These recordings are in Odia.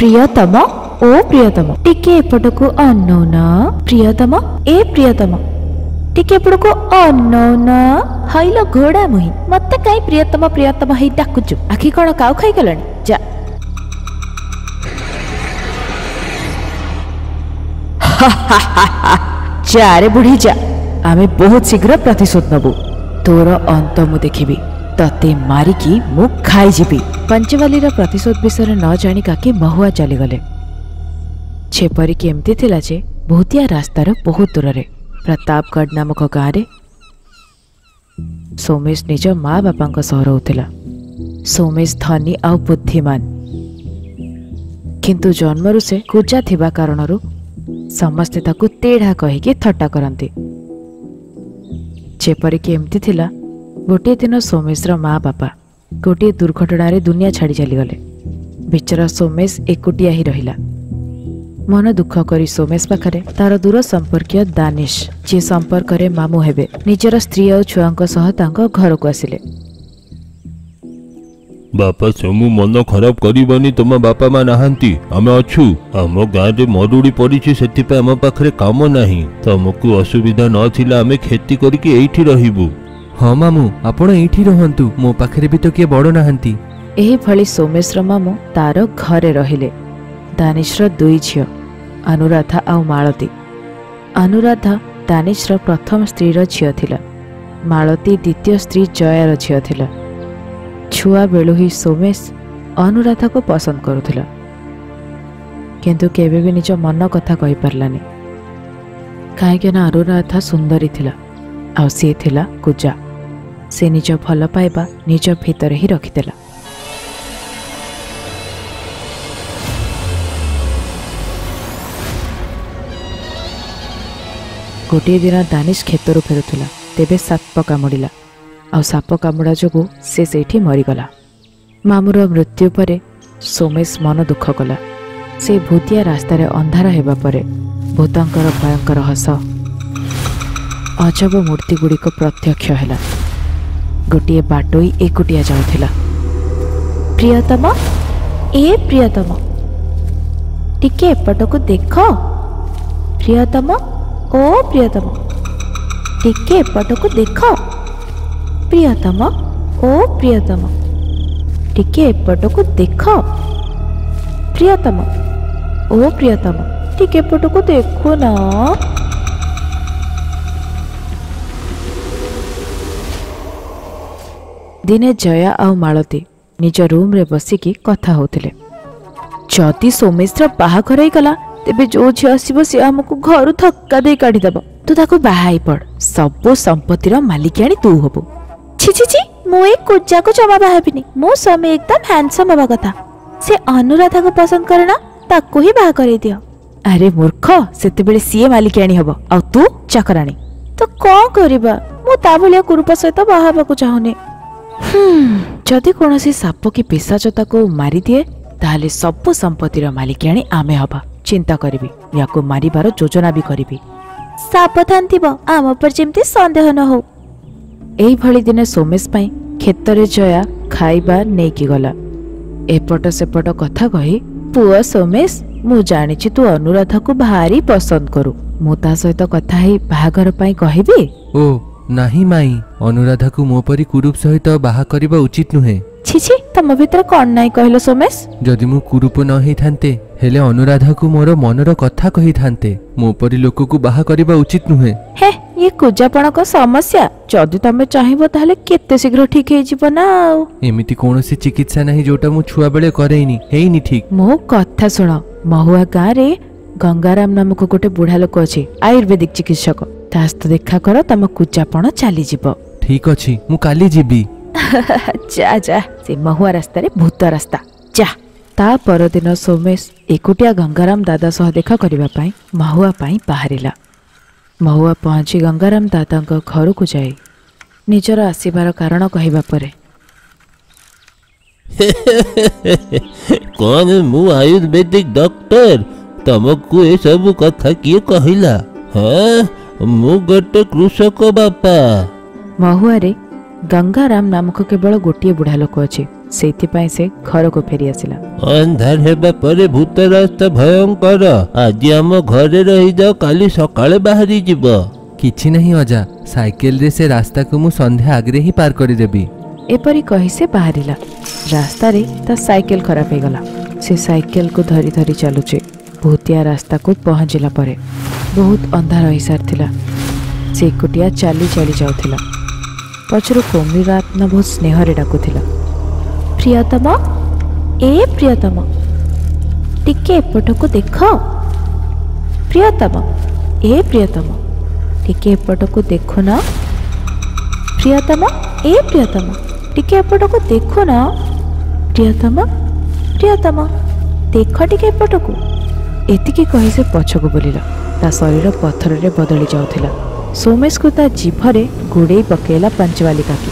प्रियतम ओ प्रियतम टिके एपटको अनौन प्रियतम ए प्रियतम टिके एपटको अनौन हईलो घोड़ा मुही मते काई प्रियतम प्रियतम हेई डाकुचु आखि कोन काउ खाई गलनी जा जा रे बुढ़ी जा आमे बहुत शीघ्र प्रतिशोध नबु तोर अंत मु देखिबी तते मारिकी मु खाई जीबी। पंचवालीर प्रतिशोध विषय न जाणी काकी महुआ चली गले। छेपरी केमती थिला जे भूतिया रास्तार बहुत दूर रे प्रतापगढ़ नामक गाँव रे सोमेश निज माँ बापा सह रहउथिला। सोमेश धनी आ बुद्धिमान किंतु जन्मरु से कुजा थिबा कारणरु समस्ते ताकू तेढ़ा कहिके थट्टा करंती। जेपरी केमती थिला गोटे दिन सोमेशर माँ बापा गोटे दुर्घटना रे दुनिया छाड़ी चली गले। बिचरा सोमेश एकुटिया ही रहिला। मन दुख करी सोमेश पाखरे तार दूर संपर्कीय दानिश जे संपर्क रे मामू हेबे निजर स्त्री और छुआंक सह तांको घर को आसिले। बापा समू मन खराब करिबानी तुम बापा मां नाहंती आमे अछु आम गाँ रे मरुड़ी पड़ी से आम पाखरे काम नाही तुमको असुविधा नथिला आमे खेती करके एठी रहिबू। हाँ मामू आपण एठी रहंतु मो पाखरे भी तो किए बड़ नाहंती। एही भली सोमेशर मामू तार घरे रहिले। दानिशर दुई झियो अनुराधा आ मालती। अनुराधा दानिशर प्रथम स्त्रीर झियो थिला। मालती द्वितीय स्त्री जयार झियो थिला। छुआ बेलू ही सोमेश अनुराधा को पसंद करुथिला किंतु केबे भी निज मन कथा कहि पारलानी काहेकि ना अनुराधा सुंदरी थिला आ से थिला कुजा। से निज भल पाइबा निज भीतर ही रखिदेला। गोटे दिन दानिश खेतरू फेरुथिला तेबे साप कामुड़िला आ साप कामुड़ा जोगु से सेठी मरीगला। मामूर मृत्यु परे सोमेश मन दुख कला। से भूतिया रास्तार अंधार हेबा परे भूतंकर भयंकर हस अजब मूर्ति गुड़िक प्रत्यक्ष हैला। गोटे बाटोई एकुटिया जाउथिला। प्रियतम ए प्रियतम टिके एपटको देख प्रियतम ओ प्रियतम टिके एपटको देख प्रियतम ओ प्रियतम टिके एपटको देख प्रियतम ओ प्रियतम टिके एपटको देखो ना। दिने जया आ मालती निज रूम रे बसिकी कथा होतिले। जदि सोमेशर बाहाघर हो गला तेबे जो झी आसीबो से हमकु घर थक्का दे काढी दबो। तू ताको बाहाई पड़ सब संपत्तिर मालिकाणी तू हबो। छी छी छी मो एक कुजा को जमा बाहाबिनी। मो स्वामी एकदम हैंडसम हवा कथा। से अनुराधा को पसंद करना ताको ही बाहा करी दियो। अरे मूर्ख सेते बेले सीए मालिकाणी हबो आ तू चाकराणी। तो कोन करबा मो ता भलिया कुरूप सहित बाहाबा को चाहुनी। जदि कोनोसी साप की पिशाचता को मारी दिए ताहले सब संपत्तिर मालिकाणी आमे हबा। चिंता करिबी याको मारिबार योजना भी करिबी। सावधान थिबो आम पर जेमती संदेह न हो। एही भली दिने सोमेश पाई खेतरे जया खाइबा नेकी गला। एपट सेपट कथा कही पुआ सोमेश मु जानिछि तू अनुराधा को भारी पसंद करू। मु ता सहित कथा ही बाहाघर पाई कहिबी। ओ नाही माई अनुराधा को मो परी कुरूप सहित बाहा करिबा उचित नुहे। छी छी तम भीतर कोन नाही कहलो सोमेश। जदि मु कुरूप न हेई थांते हेले अनुराधा को मोर मनर कथा कहि थांते। मो परी लोक को बाहा करिबा उचित नुहे। हे ये कुजापण को समस्या जदि तमे चाहिबो ताहले केते शीघ्र ठीक हे जिवो ना। एमिति कोनोसी चिकित्सा नाही जोटा मु छुआ बेले करेइनी हेइनी ठीक। मो कथा सुन महुआ गाँ रे गंगाराम नामक गोटे बुढ़ा लोक अछि आयुर्वेदिक चिकित्सक। तास्त देखा कर तम कुजापण चली जिवो। ठीक अछि मु काली जिबी। जा जा से महुआ रास्ता रे भूत रास्ता जा। ता परदिन सोमेश एकुटिया गंगाराम दादा सह देखा करिबा पाई महुआ पाई बाहरिला। महुआ पहुंची गंगाराम दादा घर को जाए निजर आसीबार कारण कहबा परे कौन मु आयुर्वेदिक डॉक्टर तुमको ये सब कथा किए कहिला। हाँ मु गोटे कृषक बापा। महुआ रे गंगाराम नामक केवल गोटे बुढ़ा लोक अच्छे ସେଇଥିପାଇଁ ସେ ଘରକୁ ଫେରି ଆସିଲା। ଅନ୍ଧାର ହେବା ପରେ ଭୂତ ରାସ୍ତା ଭୟଙ୍କର। ଆଜି ଆମ ଘରେ ରହିଯାଅ, କାଲି ସକାଳେ ବାହାରି ଯିବ। କିଛି ନାହିଁ ଅଜା, ସାଇକେଲରେ ସେ ରାସ୍ତାକୁ ମୁଁ ସନ୍ଧ୍ୟା ଆଗରେ ହିଁ ପାର କରିଦେବି। ଏପରି କହି ସେ ବାହାରିଲା। ରାସ୍ତାରେ ତା ସାଇକେଲ ଖରାପ ହେଇଗଲା। ସେ ସାଇକେଲକୁ ଧରି ଧରି ଚାଲୁଛି। ଭୂତିଆ ରାସ୍ତାକୁ ପହଞ୍ଚିଲା ପରେ ବହୁତ ଅନ୍ଧାର ହୋଇସାରିଥିଲା। ସେ ଏକୁଟିଆ ଚାଲି ଚାଲି ଯାଉଥିଲା। ପଛରୁ କୋମିର ଆତ୍ମା ବହୁତ ସ୍ନେହରେ ଡାକୁଥିଲା, ପ୍ରିୟତମ, ଏ ପ୍ରିୟତମ, ଟିକେ ଏପଟକୁ ଦେଖ। ପ୍ରିୟତମ, ଏ ପ୍ରିୟତମ, ଟିକେ ଏପଟକୁ ଦେଖୁନ। ପ୍ରିୟତମ, ଏ ପ୍ରିୟତମ, ଟିକେ ଏପଟକୁ ଦେଖୁନ। ପ୍ରିୟତମ, ପ୍ରିୟତମ, ଦେଖ ଟିକେ ଏପଟକୁ। ଏତିକି କହି ସେ ପଛକୁ ବୁଲିଲା। ତା ଶରୀର ପଥରରେ ବଦଳି ଯାଉଥିଲା। ସୋମେଶକୁ ତା ଜିଭରେ ଗୋଡ଼େଇ ପକେଇଲା ପାଞ୍ଚବାଲି କାକି।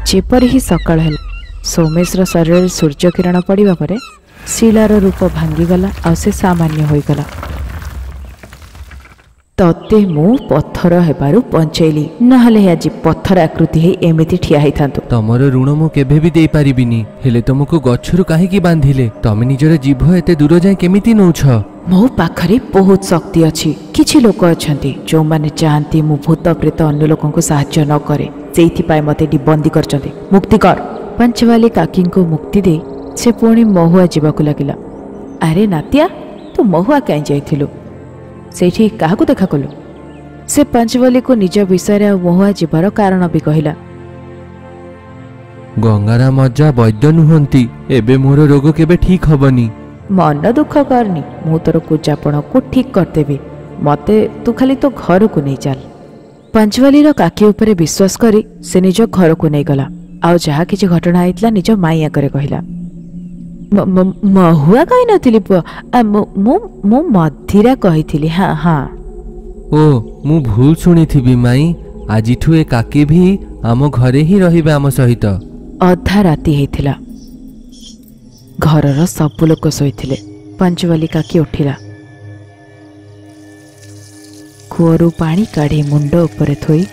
ଯେପରି ହିଁ ସକାଳ ହେଲା, ସୋମେଶର ଶରୀରରେ ସୂର୍ଯ୍ୟକିରଣ ପଡ଼ିବା ପରେ ଶିଳାର ରୂପ ଭାଙ୍ଗିଗଲା ଆଉ ସେ ସାମାନ୍ୟ ହୋଇଗଲା। ତତେ ମୁଁ ପଥର ହେବାରୁ ବଞ୍ଚେଇଲି, ନହେଲେ ଆଜି ପଥର ଆକୃତି ହେଇ ଏମିତି ଠିଆ ହେଇଥାନ୍ତୁ। ତମର ଋଣ ମୁଁ କେବେ ବି ଦେଇପାରିବିନି। ହେଲେ ତମକୁ ଗଛରୁ କାହିଁକି ବାନ୍ଧିଲେ? ତମେ ନିଜର ଜିଭ ଏତେ ଦୂର ଯାଏ କେମିତି ନଉଛ? ମୋ ପାଖରେ ବହୁତ ଶକ୍ତି ଅଛି। କିଛି ଲୋକ ଅଛନ୍ତି ଯେଉଁମାନେ ଚାହାନ୍ତି ମୁଁ ଭୂତ ପ୍ରେତ ଅନ୍ୟ ଲୋକଙ୍କୁ ସାହାଯ୍ୟ ନ କରେ। ସେଇଥିପାଇଁ ମୋତେ ଏଠି ବନ୍ଦୀ କରିଛନ୍ତି। ମୁକ୍ତି କର। ପାଞ୍ଚବାଲି କାକିଙ୍କୁ ମୁକ୍ତି ଦେଇ ସେ ପୁଣି ମହୁଆ ଯିବାକୁ ଲାଗିଲା। ଆରେ ନାତିଆ, ତୁ ମହୁଆ କାହିଁ ଯାଇଥିଲୁ? ସେଇଠି କାହାକୁ ଦେଖା କଲୁ? ସେ ପାଞ୍ଚବାଲିକୁ ନିଜ ବିଷୟରେ ଆଉ ମହୁଆ ଯିବାର କାରଣ ବି କହିଲା। ଗଙ୍ଗାରାମ ଅଜା ବୈଦ୍ୟ ନୁହନ୍ତି। ଏବେ ମୋର ରୋଗ କେବେ ଠିକ ହବନି। ମନ ଦୁଃଖ କରନି, ମୁଁ ତୋର କୁଜାପଣକୁ ଠିକ୍ କରିଦେବି। ମତେ ତୁ ଖାଲି ତୋ ଘରକୁ ନେଇ ଚାଲ। ପାଞ୍ଚବାଲିର କାକି ଉପରେ ବିଶ୍ୱାସ କରି ସେ ନିଜ ଘରକୁ ନେଇଗଲା। ଆଉ ଯାହା କିଛି ଘଟଣା ହେଇଥିଲା ନିଜ ମାଇଁ ଆଗରେ କହିଲା। ମହୁଆ କହିନଥିଲି ପୁଅ, ମୁଁ ମଧିରା କହିଥିଲି। ହଁ ହଁ। ଓ, ମୁଁ ଭୁଲ ଶୁଣିଥିବି ମାଇଁ। ଆଜିଠୁ ଏ କାକି ବି ଆମ ଘରେ ହିଁ ରହିବେ ଆମ ସହିତ। ଅଧା ରାତି ହେଇଥିଲା। ଘରର ସବୁ ଲୋକ ଶୋଇଥିଲେ। ପାଞ୍ଚବାଲି କାକି ଉଠିଲା। କୂଅରୁ ପାଣି କାଢ଼ି ମୁଣ୍ଡ ଉପରେ ଥୋଇ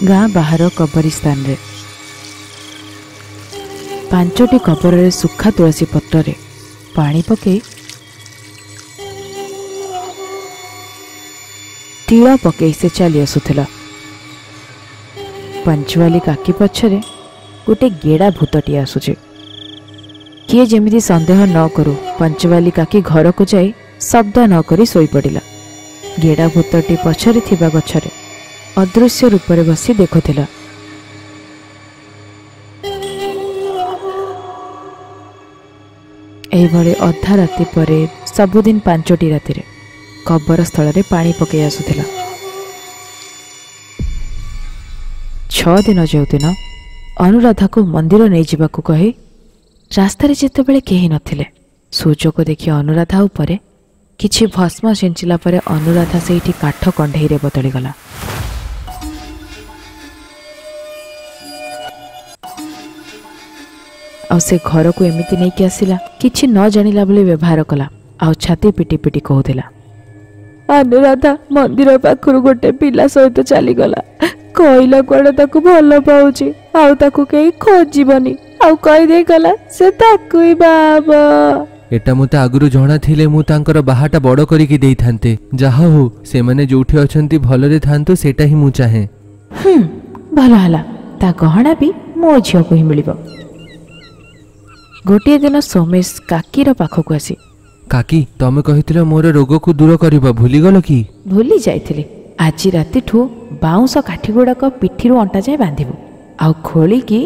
ଗାଁ ବାହାର କବରସ୍ଥାନରେ 5ଟି କବରରେ ସୁଖା ତୁଳସୀ ପତ୍ରରେ ପାଣି ପକାଇ ତିଳ ପକାଇ ସେ ଚାଲି ଆସୁଥିଲା। ପାଞ୍ଚବାଲି କାକି ପଛରେ ଗୋଟେ ଗେଡ଼ା ଭୂତଟିଏ ଆସୁଛି। କିଏ ଯେମିତି ସନ୍ଦେହ ନ କରୁ ପାଞ୍ଚବାଲି କାକି ଘରକୁ ଯାଇ ଶବ୍ଦ ନ କରି ଶୋଇପଡ଼ିଲା। ଗେଡ଼ା ଭୂତଟି ପଛରେ ଥିବା ଗଛରେ ଅଦୃଶ୍ୟ ରୂପରେ ବସି ଦେଖୁଥିଲା। ଏହିଭଳି ଅଧା ରାତି ପରେ ସବୁଦିନ 5ଟି ରାତିରେ କବରସ୍ଥଳରେ ପାଣି ପକାଇ ଆସୁଥିଲା। 6 ଦିନ ଯେଉଁଦିନ ଅନୁରାଧାକୁ ମନ୍ଦିର ନେଇଯିବାକୁ କହି ରାସ୍ତାରେ ଯେତେବେଳେ କେହି ନଥିଲେ, ସୁଯୋଗ ଦେଖି ଅନୁରାଧା ଉପରେ କିଛି ଭସ୍ମ ଛିଞ୍ଚିଲା ପରେ ଅନୁରାଧା ସେଇଠି କାଠ କଣ୍ଢେଇରେ ବଦଳିଗଲା। ଆଉ ସେ ଘରକୁ ଏମିତି ନେଇକି ଆସିଲା, କିଛି ନ ଜାଣିଲା ବୋଲି ବ୍ୟବହାର କଲା। ଆଉ ଛାତି ପିଟି ପିଟି କହୁଥିଲା, ଅନୁରାଧା ମନ୍ଦିର ପାଖରୁ ଗୋଟେ ପିଲା ସହିତ ଚାଲିଗଲା। କହିଲା କୁଆଡେ ତାକୁ ଭଲ ପାଉଛି, ଆଉ ତାକୁ କେହି ଖୋଜିବନି, ଆଉ କହିଦେଇ ଗଲା ସେ ତାକୁ ହିଁ ବାହା। ଏଟା ମୋତେ ଆଗରୁ ଜଣାଥିଲେ ମୁଁ ତାଙ୍କର ବାହାଟା ବଡ଼ କରିକି ଦେଇଥାନ୍ତେ। ଯାହା ହଉ ସେମାନେ ଯୋଉଠି ଅଛନ୍ତି ଭଲରେ ଥାନ୍ତୁ, ସେଇଟା ହିଁ ମୁଁ ଚାହେଁ। ଭଲ ହେଲା, ତା ଗହଣା ବି ମୋ ଝିଅକୁ ହିଁ ମିଳିବ। ଗୋଟିଏ ଦିନ ସୋମେଶ କାକିର ପାଖକୁ ଆସି, କାକି, ତମେ କହିଥିଲ ମୋର ରୋଗକୁ ଦୂର କରିବ, ଭୁଲିଗଲ କି? ଭୁଲି ଯାଇଥିଲି। ଆଜି ରାତିଠୁ ବାଉଁଶ କାଠି ଗୁଡ଼ାକ ପିଠିରୁ ଅଣ୍ଟା ଯାଏ ବାନ୍ଧିବୁ, ଆଉ ଖୋଳିକି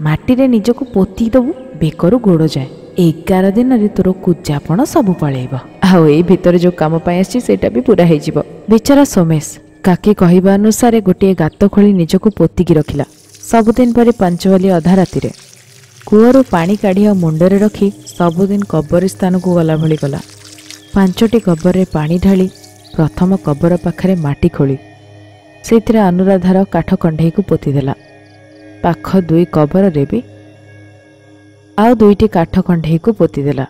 ମାଟିରେ ନିଜକୁ ପୋତି ଦେବୁ ବେକରୁ ଗୋଡ଼ ଯାଏ। 11 ଦିନରେ ତୋର କୁଜାପଣ ସବୁ ପଳେଇବ। ଆଉ ଏଇ ଭିତରେ ଯୋଉ କାମ ପାଇଁ ଆସିଛି ସେଇଟା ବି ପୁରା ହେଇଯିବ। ବିଚାରା ସୋମେଶ କାକି କହିବା ଅନୁସାରେ ଗୋଟିଏ ଗାତ ଖୋଳି ନିଜକୁ ପୋତିକି ରଖିଲା। ସବୁଦିନ ପରି ପାଞ୍ଚବାଲି ଅଧା ରାତିରେ କୂଅରୁ ପାଣି କାଢ଼ି ଆଉ ମୁଣ୍ଡରେ ରଖି ସବୁଦିନ କବରସ୍ଥାନକୁ ଗଲା ଭଳି ଗଲା। 5ଟି କବରରେ ପାଣି ଢାଳି ପ୍ରଥମ କବର ପାଖରେ ମାଟି ଖୋଳି ସେଇଥିରେ ଅନୁରାଧାର କାଠ କଣ୍ଢେଇକୁ ପୋତିଦେଲା। ପାଖ 2 କବରରେ ବି ଆଉ 2ଟି କାଠ କଣ୍ଢେଇକୁ ପୋତିଦେଲା।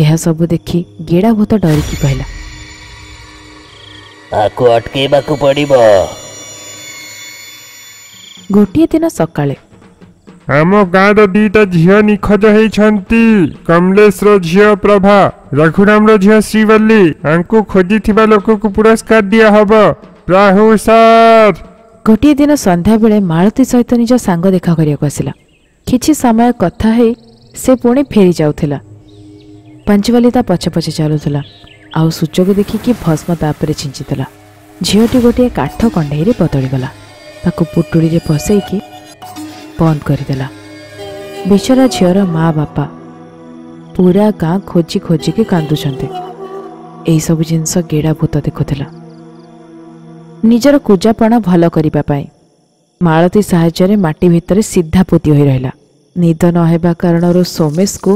ଏହା ସବୁ ଦେଖି ଗେଡ଼ା ଭୂତ ଡରିକି କହିଲା, ଆକୁ ଅଟକେଇବାକୁ ପଡ଼ିବ। ଗୋଟିଏ ଦିନ ସକାଳେ ଆମ ଗାଁର 2ଟା ଝିଅ ନିଖୋଜ ହେଇଛନ୍ତି। କମଲେଶର ଝିଅ ପ୍ରଭା, ରଘୁରାମର ଝିଅ ଶ୍ରୀବଲ୍ଲୀ। ଆଙ୍କୁ ଖୋଜିଥିବା ଲୋକକୁ ପୁରସ୍କାର ଦିଆହବ। ରାହୁ ସାର୍। ଗୋଟିଏ ଦିନ ସନ୍ଧ୍ୟାବେଳେ ମାଳତୀ ସହିତ ନିଜ ସାଙ୍ଗ ଦେଖା କରିବାକୁ ଆସିଲା। କିଛି ସମୟ କଥା ହେଇ ସେ ପୁଣି ଫେରି ଯାଉଥିଲା। ପାଞ୍ଚବାଲି ତା ପଛେ ପଛେ ଚାଲୁଥିଲା ଆଉ ସୁଯୋଗ ଦେଖିକି ଭସ୍ମ ତାପରେ ଛିଞ୍ଚିଥିଲା। ଝିଅଟି ଗୋଟିଏ କାଠ କଣ୍ଢେଇରେ ବଦଳିଗଲା। ତାକୁ ପୁଟୁଳିରେ ପଶେଇକି ବନ୍ଦ କରିଦେଲା। ବିଚରା ଝିଅର ମା ବାପା ପୁରା ଗାଁ ଖୋଜି ଖୋଜିକି କାନ୍ଦୁଛନ୍ତି। ଏହିସବୁ ଜିନିଷ ଗେଡ଼ା ଭୂତ ଦେଖୁଥିଲା। ନିଜର କୁଜାପଣ ଭଲ କରିବା ପାଇଁ ମାଳତୀ ସାହାଯ୍ୟରେ ମାଟି ଭିତରେ ସିଧା ପୋତି ହୋଇ ରହିଲା। ନିଦ ନ ହେବା କାରଣରୁ ସୋମେଶକୁ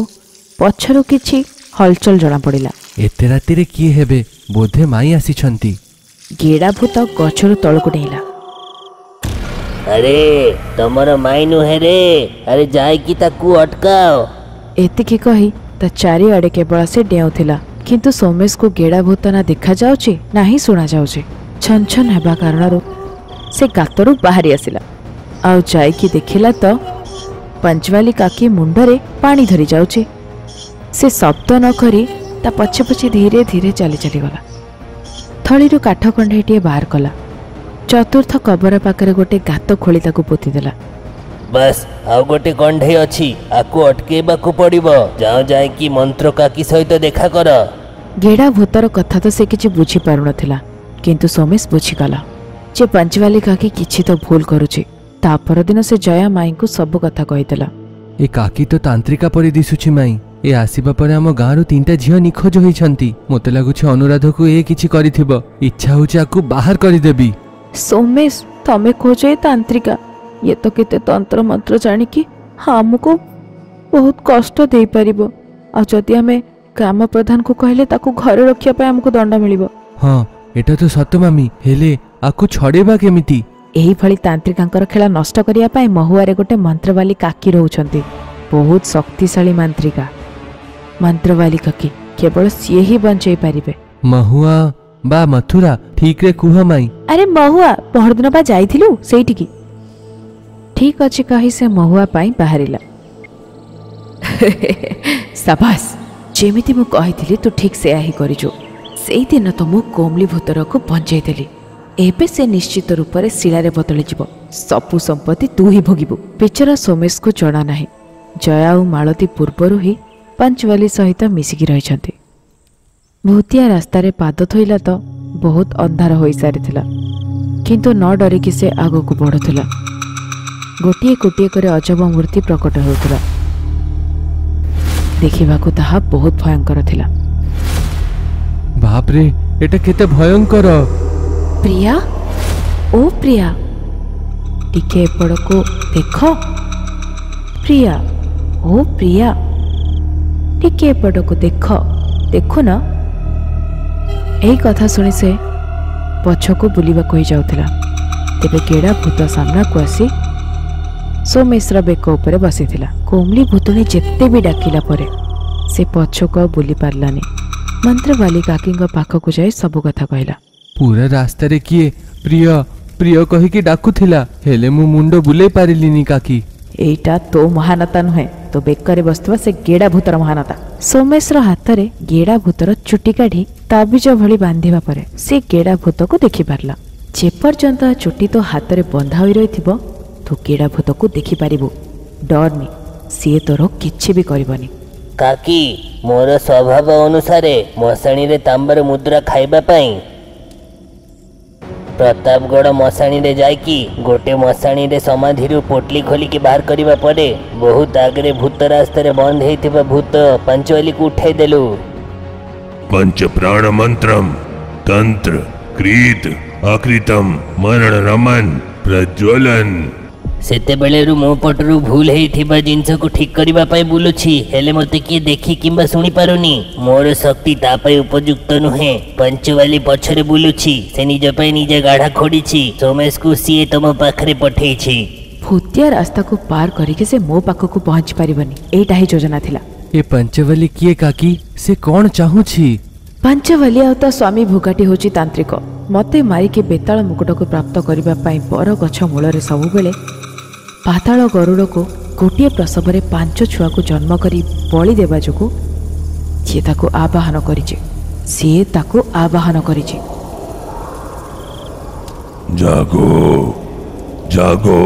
ପଛରୁ କିଛି ହଲଚଲ ଜଣାପଡ଼ିଲା। ଏତେ ରାତିରେ କିଏ ହେବେ? ବୋଧେ ମାଇଁ ଆସିଛନ୍ତି। ଗେଡ଼ା ଭୂତ ଗଛରୁ ତଳକୁ ଡେଇଁଲା। ଆରେ ତମର ମାଇ ନୁହେଁ ରେ, ଆରେ ଯାଇକି ତାକୁ ଅଟକାଅ। ଏତିକି କହି ତା ଚାରିଆଡ଼େ କେବଳ ସେ ଡେଉଁଥିଲା। କିନ୍ତୁ ସୋମେଶକୁ ଗେଡ଼ା ଭୂତ ନା ଦେଖାଯାଉଛି ନାହିଁ ଶୁଣାଯାଉଛି। ଛନ ଛନ ହେବା କାରଣରୁ ସେ ଗାତରୁ ବାହାରି ଆସିଲା ଆଉ ଯାଇକି ଦେଖିଲା ତ ପାଞ୍ଚବାଲି କାକି ମୁଣ୍ଡରେ ପାଣି ଧରି ଯାଉଛି। ସେ ଶବ୍ଦ ନ କରି ତା ପଛେ ପଛେ ଧୀରେ ଧୀରେ ଚାଲି ଚାଲିଗଲା। ଥଳିରୁ କାଠ କଣ୍ଢେଇଟିଏ ବାହାର କଲା। ଚତୁର୍ଥ କବର ପାଖରେ ଗୋଟେ ଗାତ ଖୋଳି ତାକୁ ପୋତିଦେଲା। ବାସ୍ ଆଉ ଗୋଟେ କଣ୍ଢେଇ ଅଛି, ଆକୁ ଅଟକେଇବାକୁ ପଡ଼ିବ। ଯାଅ ଯାଇକି ମନ୍ତ୍ର କାକି ସହିତ ଦେଖା କର। ଗେଡ଼ା ଭୂତର କଥା ତ ସେ କିଛି ବୁଝିପାରୁନଥିଲା, କିନ୍ତୁ ସୋମେଶ ବୁଝିଗଲା ଯେ ପାଞ୍ଚବାଲି କାକି କିଛି ତ ଭୁଲ କରୁଛି। ତା ପରଦିନ ସେ ଜୟା ମାଇଙ୍କୁ ସବୁ କଥା କହିଦେଲା। ଏ କାକି ତ ତାନ୍ତ୍ରିକା ପରି ଦିଶୁଛି ମାଇଁ। ଏ ଆସିବା ପରେ ଆମ ଗାଁରୁ 3ଟା ଝିଅ ନିଖୋଜ ହୋଇଛନ୍ତି। ମୋତେ ଲାଗୁଛି ଅନୁରାଧକୁ ଏ କିଛି କରିଥିବ। ଇଚ୍ଛା ହେଉଛି ଆକୁ ବାହାର କରିଦେବି। ସୋମେଶ, ତମେ କହୁଛ ଏ ତାନ୍ତ୍ରିକା? ଇଏ ତ କେତେ ତନ୍ତ୍ର ମନ୍ତ୍ର ଜାଣିକି ଆମକୁ ବହୁତ କଷ୍ଟ ଦେଇପାରିବ। ଆଉ ଯଦି ଆମେ ଗ୍ରାମ ପ୍ରଧାନକୁ କହିଲେ ତାକୁ ଘରେ ରଖିବା ପାଇଁ ଆମକୁ ଦଣ୍ଡ ମିଳିବ। ହଁ, ଏଟା ତ ସତ ମାମି। ହେଲେ ଆକୁ ଛଡ଼େଇବା କେମିତି? ଏହିଭଳି ତାନ୍ତ୍ରିକାଙ୍କର ଖେଳ ନଷ୍ଟ କରିବା ପାଇଁ ମହୁଆରେ ଗୋଟେ ମନ୍ତ୍ରବାଲି କାକି ରହୁଛନ୍ତି। ବହୁତ ଶକ୍ତିଶାଳୀ ମାନ୍ତ୍ରିକା। ମନ୍ତ୍ରବାଲି କାକି କେବଳ ସିଏ ହିଁ ବଞ୍ଚେଇ ପାରିବେ। ମହୁଆ ବା ମଥୁରା, ଠିକରେ କୁହ ମାଇଁ। ଆରେ ମହୁଆ, ପହରଦିନ ବା ଯାଇଥିଲୁ ସେଇଠିକି। ଠିକ ଅଛି କହି ସେ ମହୁଆ ପାଇଁ ବାହାରିଲା। ସାବାସ୍, ଯେମିତି ମୁଁ କହିଥିଲି ତୁ ଠିକ ସେୟା ହିଁ କରିଛୁ। ସେଇଦିନ ତ ମୁଁ କୋମଲି ଭୂତରକୁ ବଞ୍ଚେଇ ଦେଲି। ଏବେ ସେ ନିଶ୍ଚିତ ରୂପରେ ଶିଳାରେ ବଦଳିଯିବ। ସବୁ ସମ୍ପତ୍ତି ତୁ ହିଁ ଭୋଗିବୁ। ବିଚରା ସୋମେଶକୁ ଜଣା ନାହିଁ ଜୟା ଆଉ ମାଳତୀ ପୂର୍ବରୁ ହିଁ ପାଞ୍ଚବାଲି ସହିତ ମିଶିକି ରହିଛନ୍ତି। ଭୂତିଆ ରାସ୍ତାରେ ପାଦ ଥୋଇଲା ତ ବହୁତ ଅନ୍ଧାର ହୋଇସାରିଥିଲା, କିନ୍ତୁ ନ ଡରିକି ସେ ଆଗକୁ ବଢ଼ୁଥିଲା। ଗୋଟିଏ ଗୋଟିଏ କରି ଅଜବ ମୂର୍ତ୍ତି ପ୍ରକଟ ହେଉଥିଲା। ଦେଖିବାକୁ ତାହା ବହୁତ ଭୟଙ୍କର ଥିଲା। ବାପରେ, ଏଟା କେତେ ଭୟଙ୍କର! ପ୍ରିୟା, ଓ ପ୍ରିୟା, ଟିକେ ଏପଟକୁ ଦେଖ। ପ୍ରିୟା, ଓ ପ୍ରିୟା, ଟିକେ ଏପଟକୁ ଦେଖ। ଦେଖୁନ? ଏହି କଥା ଶୁଣି ସେ ପଛକୁ ବୁଲିବାକୁ ହିଁ ଯାଉଥିଲା। ତେବେ ଗେଡ଼ା ଭୂତ ସାମ୍ନାକୁ ଆସି ସୋମେଶର ବେକ ଉପରେ ବସିଥିଲା। କୋମଲି ଭୂତୁଣୀ ଯେତେ ବି ଡାକିଲା ପରେ ସେ ପଛକୁ ଆଉ ବୁଲି ପାରିଲାନି। ମନ୍ତ୍ରବାଲି କାକିଙ୍କ ପାଖକୁ ଯାଇ ସବୁ କଥା କହିଲା। ପୁରା ରାସ୍ତାରେ କିଏ ପ୍ରିୟ ପ୍ରିୟ କହିକି ଡାକୁଥିଲା, ହେଲେ ମୁଁ ମୁଣ୍ଡ ବୁଲେଇ ପାରିଲିନି କାକି। ଏଇଟା ତୋ ମହାନତା ନୁହେଁ, ତୋ ବେକରେ ବସିଥିବା ସେ ଗେଡ଼ା ଭୂତର ମହାନତା। ସୋମେଶର ହାତରେ ଗେଡ଼ା ଭୂତର ଚୁଟି କାଢ଼ି ତାବିଜ ଭଳି ବାନ୍ଧିବା ପରେ ସେ ଗେଡ଼ା ଭୂତକୁ ଦେଖିପାରିଲା। ଯେପର୍ଯ୍ୟନ୍ତ ଚୁଟି ତୋ ହାତରେ ବନ୍ଧା ହୋଇ ରହିଥିବ ତୁ ଗେଡ଼ା ଭୂତକୁ ଦେଖିପାରିବୁ। ଡରନି, ସିଏ ତୋର କିଛି ବି କରିବନି। କାକି, ମୋର ସ୍ୱଭାବ ଅନୁସାରେ ମଶାଣିରେ ତାମ୍ବାର ମୁଦ୍ରା ଖାଇବା ପାଇଁ ପ୍ରତାପଗଡ଼ ମଶାଣିରେ ଯାଇକି ଗୋଟେ ମଶାଣିରେ ସମାଧିରୁ ପୋଟଲି ଖୋଲିକି ବାହାର କରିବା ପରେ ବହୁତ ଆଗରେ ଭୂତ ରାସ୍ତାରେ ବନ୍ଦ ହେଇଥିବା ଭୂତ ପାଞ୍ଚବାଲିକୁ ଉଠାଇ ଦେଲୁ। पंच प्राण मंत्रम तंत्र क्रीत आकृतम मरण रमन प्रज्वलन। ସେତେବେଳେରୁ ମୋ ପଟରୁ ଭୁଲ ହେଇଥିବା ଜିନିଷକୁ ଠିକ କରିବା ପାଇଁ ବୁଲୁଛି, ହେଲେ ମୋତେ କିଏ ଦେଖି କିମ୍ବା ଶୁଣି ପାରୁନି। ମୋର ଶକ୍ତି ତା ପାଇଁ ଉପଯୁକ୍ତ ନୁହେଁ। ପାଞ୍ଚବାଲି ପଛରେ ବୁଲୁଛି, ସେ ନିଜ ପାଇଁ ନିଜେ ଗାଢ଼ା ଖୋଡ଼ିଛି। ସୋମେଶକୁ ସିଏ ତମ ପାଖରେ ପଠେଇଛି। भूतिया रास्ता को पार करके से मो पाखक पहुंची पारिबनी एटा ही योजना थिला। ए पंचवली किए काकी से कौन चाहूछि? पंचवली आ ता स्वामी भुगाटी होची तांत्रिक मते मारिके बेताल मुकुट को प्राप्त करबा पई बर गछ मूल सबु बेले पाताल गरुड़ को गोटे प्रसव में 5 छुआ को जन्म करी बलि देवा जोगु सी ताको आवाहन करिचे। जागो जागो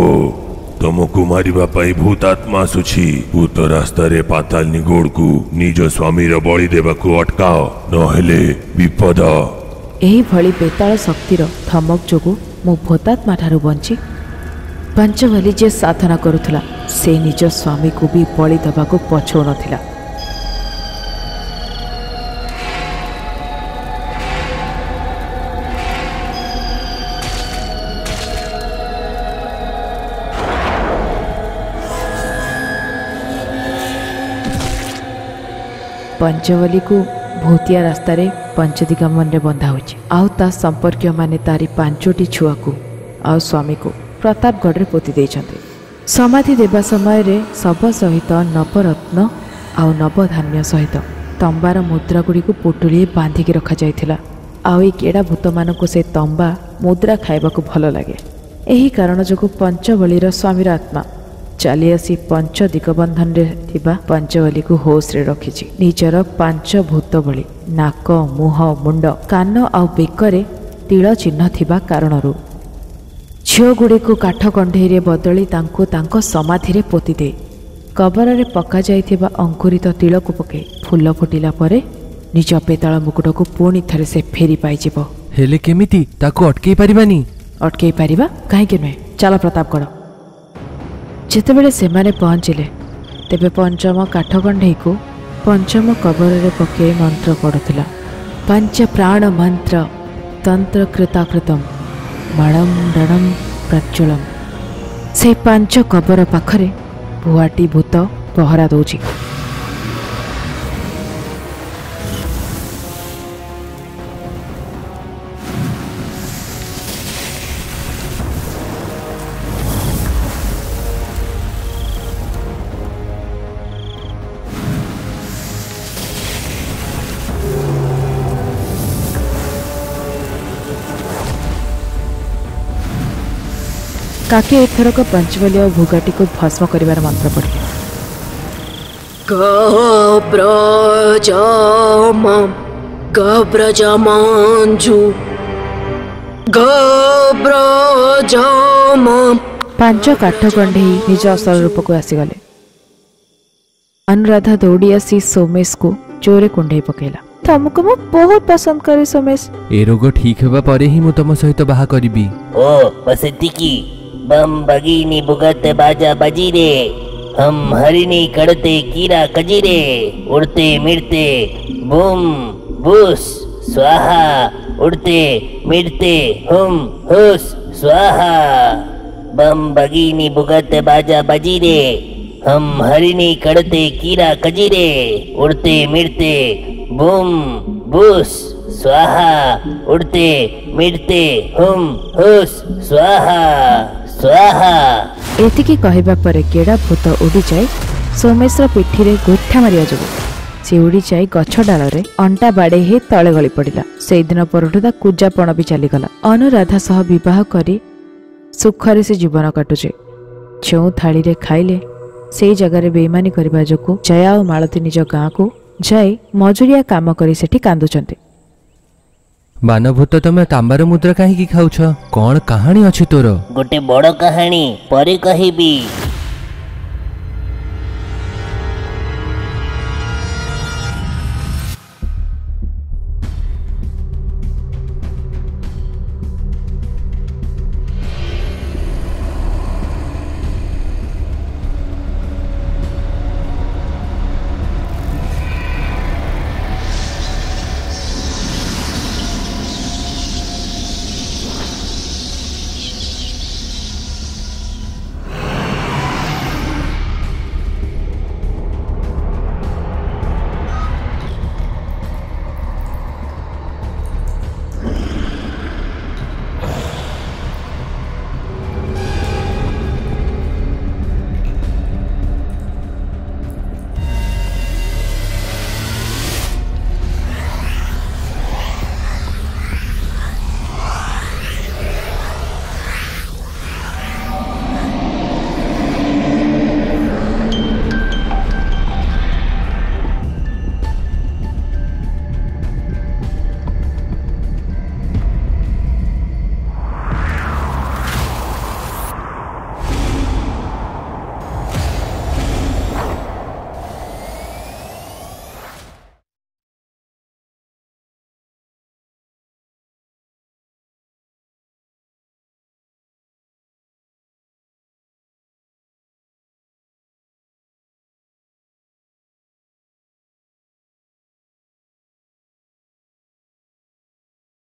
तुमको मारिबा पाई भूतात्मा आसुछि। भूत रास्ता रे पाताल निगोड़ को निज स्वामी रो बलि देवा को अटकाओ नहेले विपद। एही भली बेताल शक्तिर धमक जोगु मु भूतात्मा ठारू बंची पंचवली जे साधना करुथला से निज स्वामी को भी बलि देवा को पछो नथिला। पंचवली को भूतिया रास्ता रे पंचदिगमन रे बंधा होछि। आउ ता संपर्क माने तारी 5टी छुआ को आउ स्वामी को प्रतापगढ़ रे पोती देइछन्ते। समाधि देवा समय रे सब सहित नवरत्न आउ नवधान्य सहित तंबार मुद्रा गुड़ी को पोटुली बांधिकी रखा जाइथिला। आउ ए केड़ा भूत मानको से तंबा मुद्रा खाइबा को भल लागे। एही कारण जोगु पंचवलीर स्वामीर आत्मा चली आसी पंच दिगबंधन रे थिबा पंचवली को होश रे रखिछि। निजर 5 भूत बलि नाक मुह मुंड कान आउ बेकरे तिल चिन्ह थिबा कारणरू झियो गुड़ी को काठ कंढे रे बदली तांको तांको समाधि रे पोती दे कबर रे पका जाइथिबा अंकुरित तिल को पके फूल फुटिला परे निज पेताल मुकुट को पुणी थरे से फेरी पाइजिबो। हेले केमिति ताको अटकेई परिबानी? अटकेई परिबा काहेकि नुहे। चल प्रतापगढ़। जेतेबेले सेमाने पहुँचिले तेबे पंचम काठकंढे को पंचम कबर रे पके मंत्र पड़ुथिला। पंच प्राण मंत्र तंत्र कृताकृतम मणम रणम प्रचुलम। से 5 कबर पाखरे भुआटी भूत पहरा दौची। काके एथरक पंचवली और भुगाटी को भस्म करिवार मंत्र पढ़े। पांच काठ कंढे निज असल रूप को आसीगले। अनुराधा दौड़ी आसी सोमेश को जोरे कुंडे पकेला। तुमको मु बहुत पसंद करे सोमेश। ए रोग ठीक हेबा परे ही मु तम सहित बाहा करिबी। ओ बसंती बम बगीनी बुगत बाजा बजी रे हम हरिणी कड़ते कीरा कजी रे उड़ते मिड़ते बूम बूस स्वाहा उड़ते मिड़ते हुम हुस स्वाहा। बम बगीनी बुगत बाजा बजी रे हम हरिणी कड़ते कीरा कजी रे उड़ते मिड़ते बूम बूस स्वाहा उड़ते मिड़ते हुम हुस स्वाहा स्वाहा। एतिकी कहबा परे केड़ा भूत उड़ी जाए सोमेश्वर पिठी रे गोठा मारिया जोगु से उड़ी जाए गछ डाल रे अंटा बाड़े ही तले गली पड़िला। से दिन परठु ता कुजापण भी चलीगला। अनुराधा सह विवाह करी सुखरे से जीवन काटुचे। जो थाली रे खाइले से जगह बेईमानी करबा जोगु जया और मालती निज गाँ को जाए मजुरिया काम करी सेठी कांदुचंते। मानभूत तमे तांबार मुद्रा काहे की खाउछ? कौन कहानी अछि तोर? गोटे बड़ कहानी परे कहिबी।